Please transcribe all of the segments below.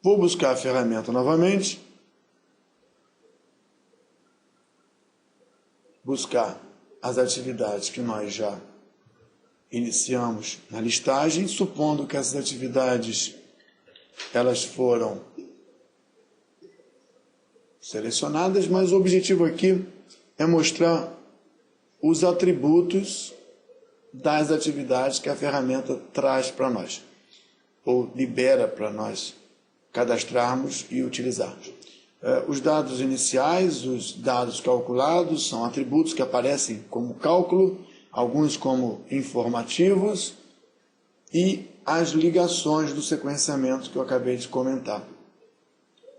Vou buscar a ferramenta novamente. Buscar as atividades que nós já iniciamos na listagem, supondo que essas atividades elas foram selecionadas, mas o objetivo aqui é mostrar os atributos das atividades que a ferramenta traz para nós, ou libera para nós cadastrarmos e utilizarmos. Os dados iniciais, os dados calculados, são atributos que aparecem como cálculo, alguns como informativos, e as ligações do sequenciamento que eu acabei de comentar.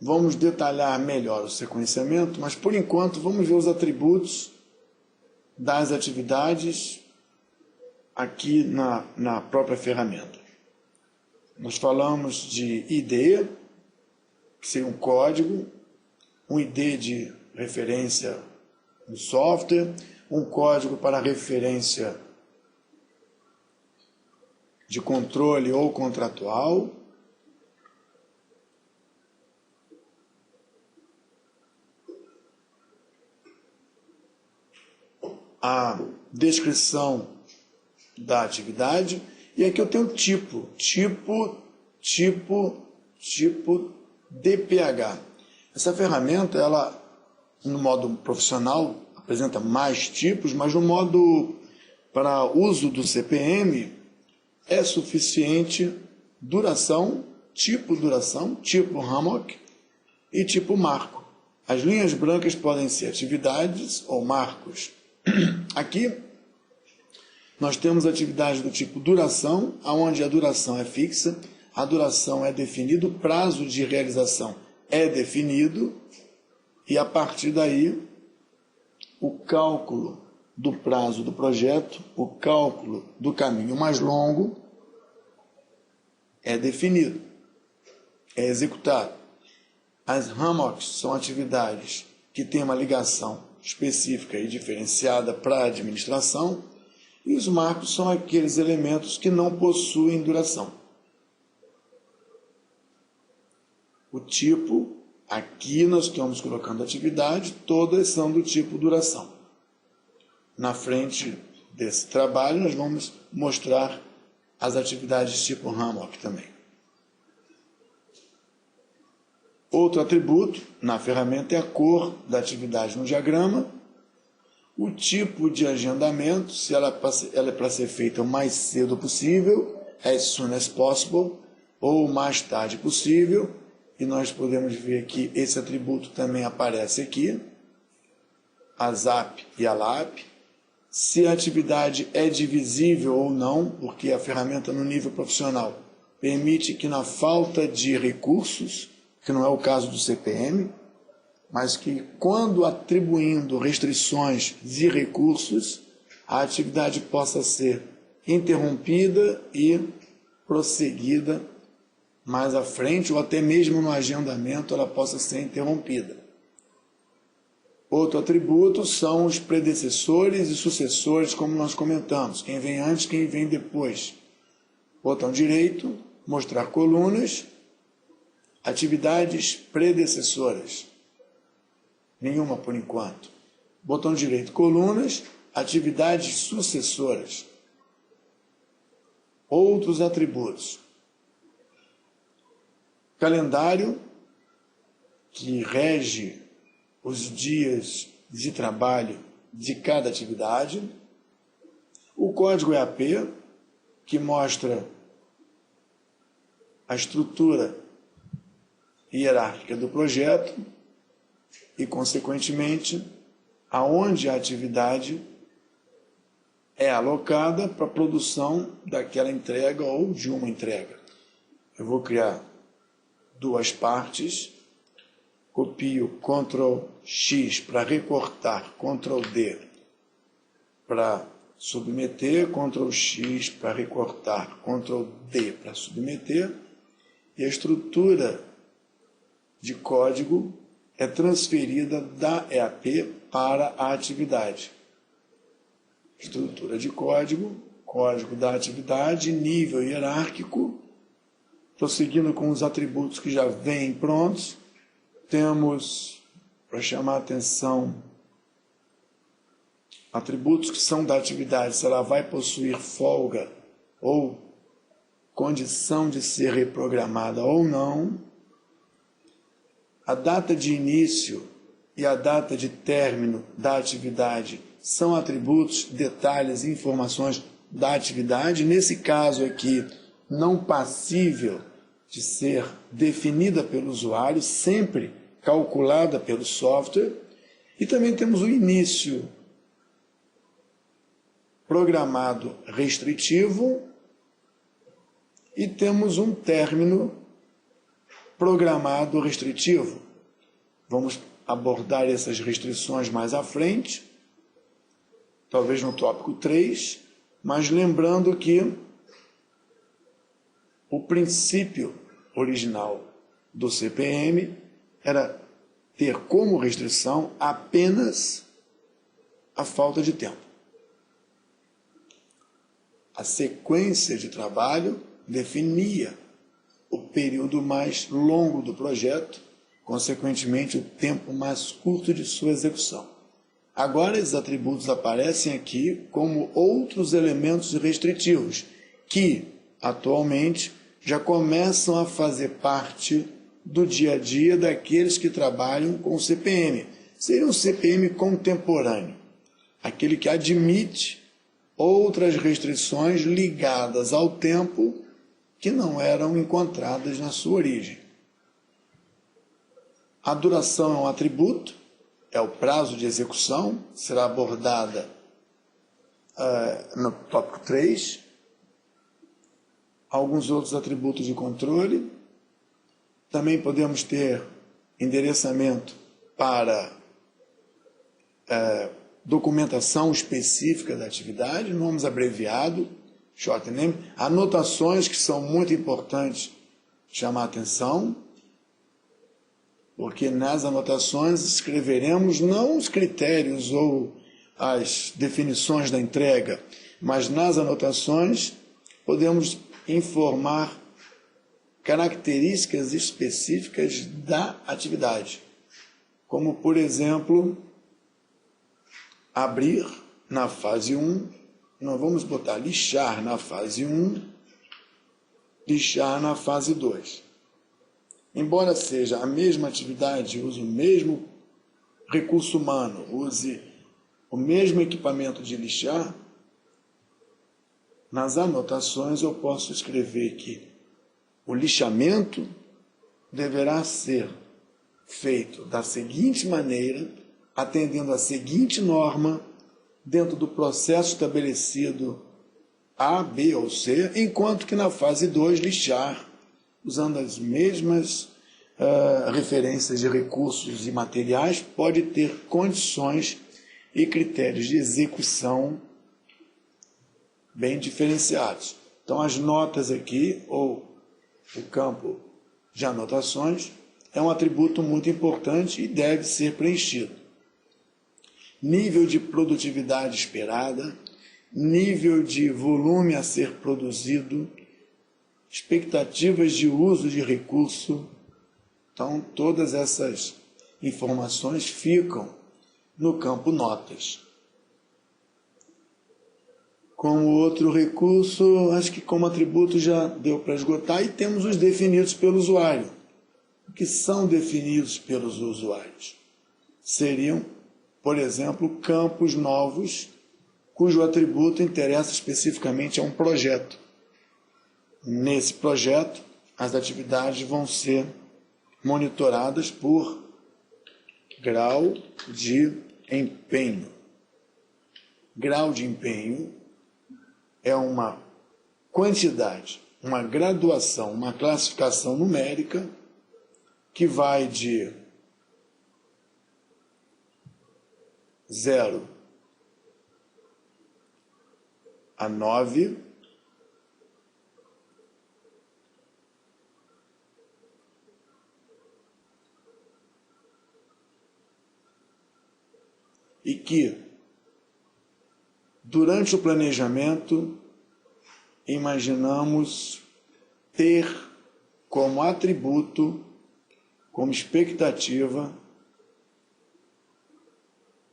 Vamos detalhar melhor o sequenciamento, mas por enquanto vamos ver os atributos das atividades aqui na própria ferramenta. Nós falamos de ID, que seria um código, um ID de referência no software, um código para referência de controle ou contratual, a descrição da atividade, e aqui eu tenho tipo DPH. Essa ferramenta, ela, no modo profissional, apresenta mais tipos, mas no modo para uso do CPM, é suficiente duração, tipo Hammock e tipo marco. As linhas brancas podem ser atividades ou marcos. Aqui nós temos atividades do tipo duração, onde a duração é fixa, a duração é definida, o prazo de realização é definido, e a partir daí o cálculo do prazo do projeto, o cálculo do caminho mais longo é definido, é executado. As Hammocks são atividades que têm uma ligação específica e diferenciada para a administração, e os marcos são aqueles elementos que não possuem duração. O tipo, aqui nós estamos colocando atividade, todas são do tipo duração. Na frente desse trabalho nós vamos mostrar as atividades tipo Hammock também. Outro atributo na ferramenta é a cor da atividade no diagrama, o tipo de agendamento, se ela é para ser feita o mais cedo possível, as soon as possible, ou o mais tarde possível, e nós podemos ver que esse atributo também aparece aqui, a ZAP e a LAP, se a atividade é divisível ou não, porque a ferramenta no nível profissional permite que na falta de recursos, que não é o caso do CPM, mas que quando atribuindo restrições de recursos, a atividade possa ser interrompida e prosseguida mais à frente, ou até mesmo no agendamento ela possa ser interrompida. Outro atributo são os predecessores e sucessores, como nós comentamos, quem vem antes, quem vem depois. Botão direito, mostrar colunas, atividades predecessoras. Nenhuma por enquanto. Botão direito, colunas, atividades sucessoras. Outros atributos. Calendário, que rege os dias de trabalho de cada atividade. O código EAP, que mostra a estrutura hierárquica do projeto e, consequentemente, aonde a atividade é alocada para a produção daquela entrega ou de uma entrega. Eu vou criar duas partes, copio Ctrl X para recortar, Ctrl D para submeter, Ctrl X para recortar, Ctrl D para submeter, e a estrutura de código é transferida da EAP para a atividade. Estrutura de código, código da atividade, nível hierárquico, Prosseguindo com os atributos que já vêm prontos, temos, para chamar a atenção, atributos que são da atividade, se ela vai possuir folga ou condição de ser reprogramada ou não, a data de início e a data de término da atividade são atributos, detalhes e informações da atividade, nesse caso aqui, não passível de ser definida pelo usuário, sempre calculada pelo software. E também temos o início programado restritivo e temos um término programado restritivo. Vamos abordar essas restrições mais à frente, talvez no tópico 3, mas lembrando que o princípio original do CPM era ter como restrição apenas a falta de tempo. A sequência de trabalho definia o período mais longo do projeto, consequentemente o tempo mais curto de sua execução. Agora esses atributos aparecem aqui como outros elementos restritivos, que atualmente já começam a fazer parte do dia a dia daqueles que trabalham com o CPM. Seria um CPM contemporâneo, aquele que admite outras restrições ligadas ao tempo que não eram encontradas na sua origem. A duração é um atributo, é o prazo de execução, será abordada no tópico 3. Alguns outros atributos de controle. Também podemos ter endereçamento para documentação específica da atividade, nomes abreviados, short name, anotações que são muito importantes chamar a atenção, porque nas anotações escreveremos não os critérios ou as definições da entrega, mas nas anotações podemos informar características específicas da atividade, como, por exemplo, abrir na fase 1, nós vamos botar lixar na fase 1, lixar na fase 2. Embora seja a mesma atividade, use o mesmo recurso humano, use o mesmo equipamento de lixar, nas anotações eu posso escrever que o lixamento deverá ser feito da seguinte maneira, atendendo a seguinte norma, dentro do processo estabelecido A, B ou C, enquanto que na fase 2, lixar, usando as mesmas referências de recursos e materiais, pode ter condições e critérios de execução bem diferenciados. Então, as notas aqui, ou o campo de anotações, é um atributo muito importante e deve ser preenchido. Nível de produtividade esperada, nível de volume a ser produzido, expectativas de uso de recurso. Então, todas essas informações ficam no campo notas. Como outro recurso, acho que como atributo já deu para esgotar, e temos os definidos pelo usuário. O que são definidos pelos usuários? Seriam, por exemplo, campos novos, cujo atributo interessa especificamente a um projeto. Nesse projeto, as atividades vão ser monitoradas por grau de empenho. Grau de empenho é uma quantidade, uma graduação, uma classificação numérica que vai de 0 a 9, e que, durante o planejamento, imaginamos ter como atributo, como expectativa,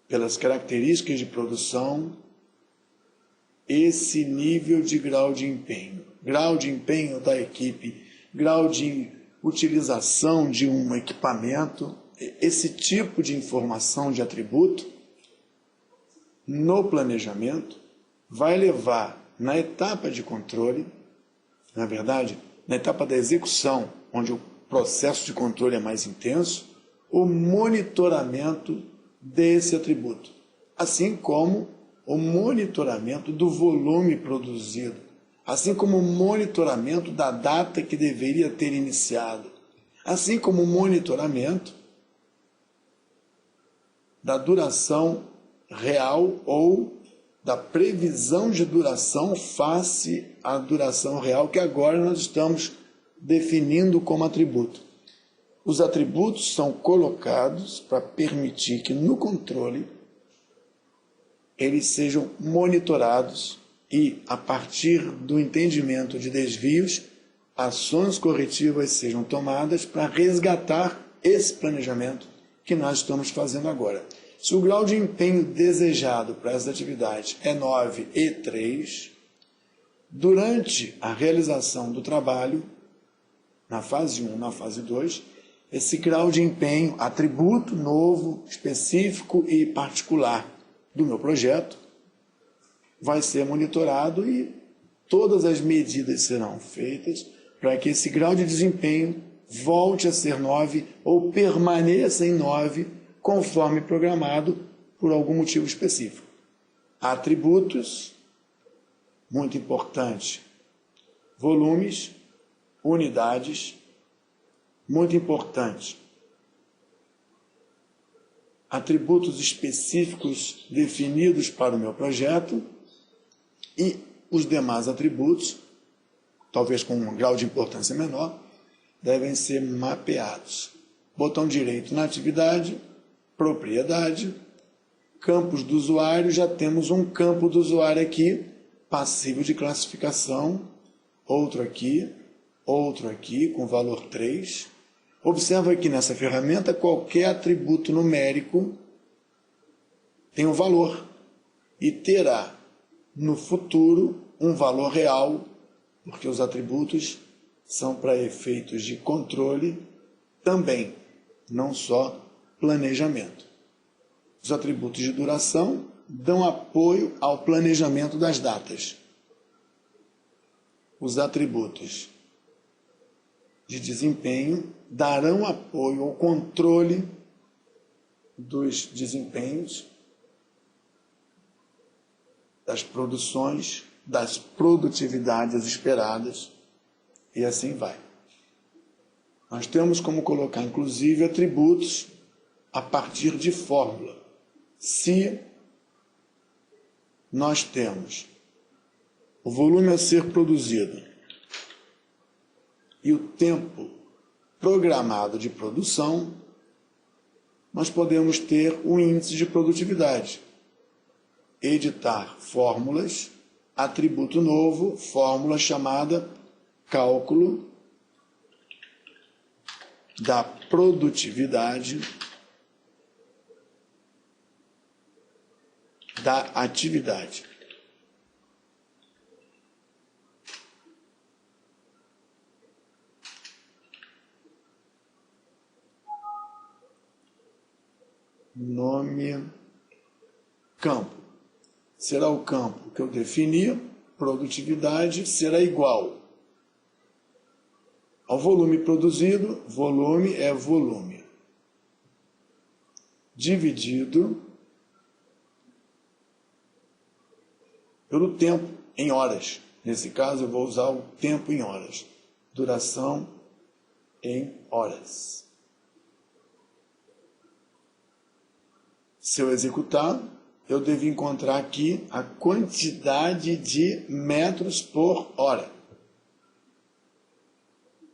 pelas características de produção, esse nível de grau de empenho da equipe, grau de utilização de um equipamento, esse tipo de informação de atributo no planejamento vai levar na etapa de controle, na verdade, na etapa da execução, onde o processo de controle é mais intenso, o monitoramento desse atributo, assim como o monitoramento do volume produzido, assim como o monitoramento da data que deveria ter iniciado, assim como o monitoramento da duração real ou da previsão de duração face à duração real que agora nós estamos definindo como atributo. Os atributos são colocados para permitir que no controle eles sejam monitorados e, a partir do entendimento de desvios, ações corretivas sejam tomadas para resgatar esse planejamento que nós estamos fazendo agora. Se o grau de empenho desejado para essas atividades é 9 e 3, durante a realização do trabalho, na fase 1, na fase 2, esse grau de empenho, atributo novo, específico e particular do meu projeto, vai ser monitorado e todas as medidas serão feitas para que esse grau de desempenho volte a ser 9 ou permaneça em 9, conforme programado por algum motivo específico. Atributos, muito importante, volumes, unidades, muito importante, atributos específicos definidos para o meu projeto e os demais atributos, talvez com um grau de importância menor, devem ser mapeados. Botão direito na atividade, propriedade, campos do usuário, já temos um campo do usuário aqui, passível de classificação, outro aqui, com valor 3. Observa que nessa ferramenta qualquer atributo numérico tem um valor e terá no futuro um valor real, porque os atributos são para efeitos de controle também, não só planejamento. Os atributos de duração dão apoio ao planejamento das datas. Os atributos de desempenho darão apoio ao controle dos desempenhos, das produções, das produtividades esperadas, e assim vai. Nós temos como colocar, inclusive, atributos a partir de fórmula. Se nós temos o volume a ser produzido e o tempo programado de produção, nós podemos ter o índice de produtividade. Editar fórmulas, atributo novo, fórmula chamada cálculo da produtividade da atividade. Nome, campo. Será o campo que eu defini, produtividade será igual ao volume produzido, volume é volume, dividido pelo tempo em horas. Nesse caso eu vou usar o tempo em horas, duração em horas. Se eu executar, eu devo encontrar aqui a quantidade de metros por hora.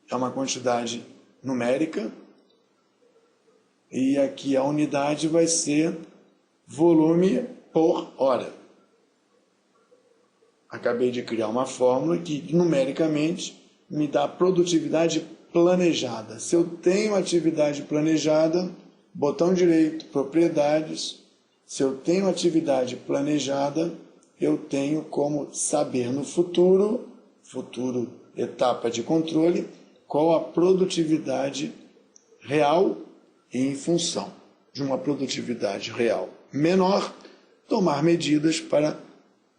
É uma quantidade numérica e aqui a unidade vai ser volume por hora. Acabei de criar uma fórmula que numericamente me dá produtividade planejada. Se eu tenho atividade planejada, botão direito, propriedades. Se eu tenho atividade planejada, eu tenho como saber no futuro etapa de controle, qual a produtividade real e em função de uma produtividade real menor, tomar medidas para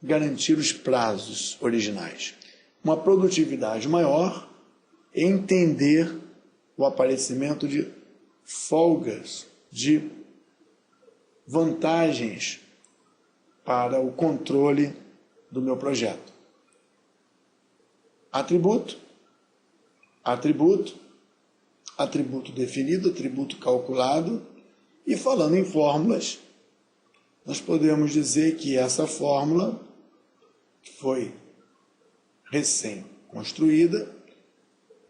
garantir os prazos originais. Uma produtividade maior, entender o aparecimento de folgas, de vantagens para o controle do meu projeto. Atributo definido, atributo calculado, e falando em fórmulas, nós podemos dizer que essa fórmula foi recém-construída,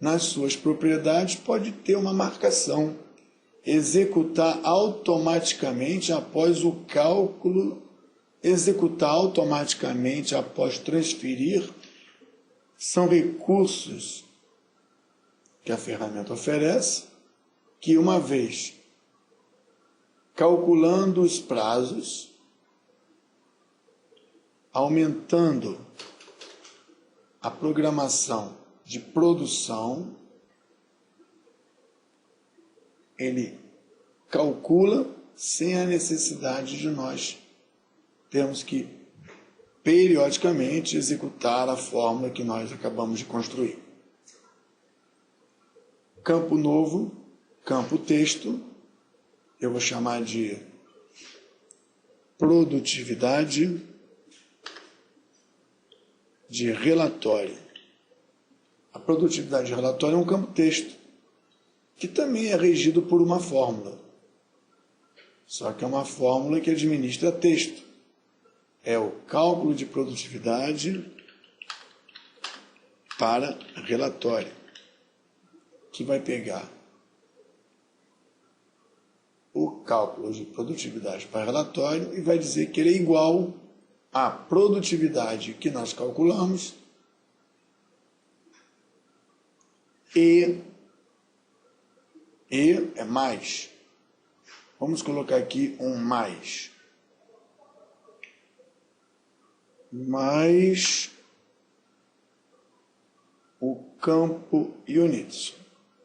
nas suas propriedades pode ter uma marcação, executar automaticamente após o cálculo, executar automaticamente após transferir, são recursos que a ferramenta oferece, que uma vez calculando os prazos, aumentando a programação de produção, ele calcula sem a necessidade de nós termos que periodicamente executar a fórmula que nós acabamos de construir. Campo novo, campo texto, eu vou chamar de produtividade de relatório. A produtividade de relatório é um campo texto, que também é regido por uma fórmula. Só que é uma fórmula que administra texto. É o cálculo de produtividade para relatório, que vai pegar o cálculo de produtividade para relatório e vai dizer que ele é igual à produtividade que nós calculamos e é mais. Vamos colocar aqui um mais. Mais o campo units.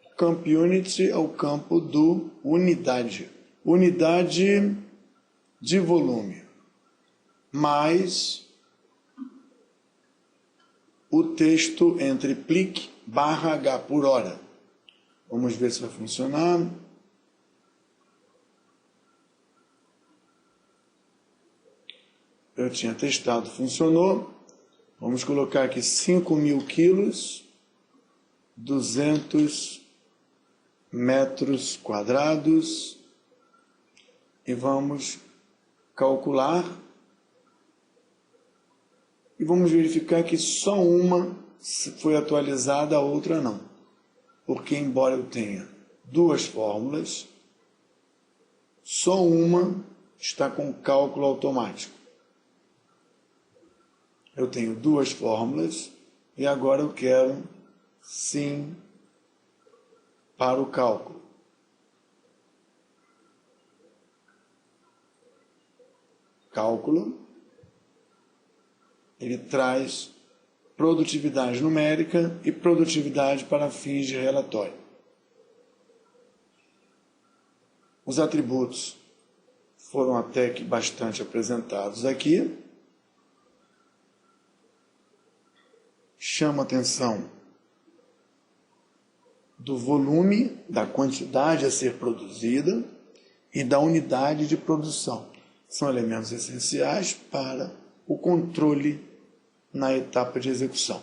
O campo units é o campo do unidade. Unidade de volume. Mais o texto entre plique barra H por hora. Vamos ver se vai funcionar. Eu tinha testado, funcionou. Vamos colocar aqui 5.000 quilos, 200 metros quadrados. E vamos calcular. E vamos verificar que só uma foi atualizada, a outra não. Porque, embora eu tenha duas fórmulas, só uma está com cálculo automático. Eu tenho duas fórmulas e agora eu quero, sim, para o cálculo. Cálculo, ele traz produtividade numérica e produtividade para fins de relatório. Os atributos foram até que bastante apresentados aqui. Chama a atenção do volume, da quantidade a ser produzida e da unidade de produção. São elementos essenciais para o controle na etapa de execução.